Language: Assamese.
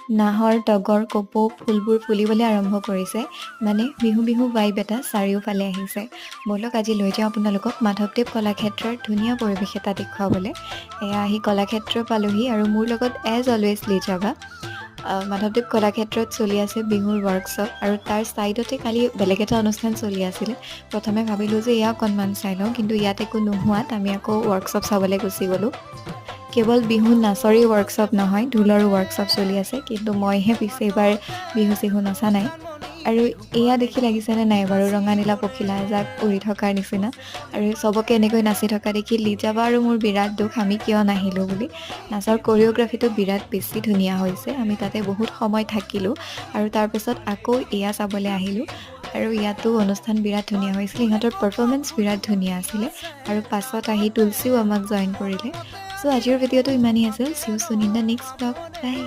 নাহৰ, তগৰ, কপৌ ফুলবোৰ ফুলিবলৈ আৰম্ভ কৰিছে। মানে বিহু বিহু ভাইব এটা চাৰিওফালে আহিছে। ব'লক আজি লৈ যাওঁ আপোনালোকক মাধৱদেৱ কলাক্ষেত্ৰৰ ধুনীয়া পৰিৱেশ এটা দেখুৱাবলৈ। এয়া আহি কলাক্ষেত্ৰ পালোহি আৰু মোৰ লগত এজ অলৱেজ লিজাবা। মাধৱদেৱ কলাক্ষেত্ৰত চলি আছে বিহুৰ ৱৰ্কশ্বপ আৰু তাৰ ছাইডতে কালি বেলেগ এটা অনুষ্ঠান চলি আছিলে। প্ৰথমে ভাবিলোঁ যে এয়া অকণমান চাই লওঁ, কিন্তু ইয়াত একো নোহোৱাত আমি আকৌ ৱৰ্কশ্বপ চাবলৈ গুচি গ'লোঁ। কেৱল বিহু নাচৰেই ৱৰ্কশ্বপ নহয়, ঢোলৰো ৱৰ্কশ্বপ চলি আছে, কিন্তু মইহে পিছে এইবাৰ বিহু চিহু নচা নাই। আৰু এয়া দেখি লাগিছেনে নাই বাৰু ৰঙা নীলা পখিলা এজাক উৰি থকাৰ নিচিনা। আৰু চবকে এনেকৈ নাচি থকা দেখি লিজাবা আৰু মোৰ বিৰাট দুখ আমি কিয় নাহিলোঁ বুলি। নাচৰ কৰিঅ'গ্ৰাফীটো বিৰাট বেছি ধুনীয়া হৈছে, আমি তাতে বহুত সময় থাকিলোঁ আৰু তাৰপিছত আকৌ এয়া চাবলৈ আহিলোঁ। আৰু ইয়াতো অনুষ্ঠান বিৰাট ধুনীয়া হৈছিলে, ইহঁতৰ পাৰফৰ্মেঞ্চ বিৰাট ধুনীয়া আছিলে। আৰু পাছত আহি তুলসীও আমাক জইন কৰিলে। চ' আজিৰ ভিডিঅ'টো ইমানেই আছিল। See you soon in the next blog. By.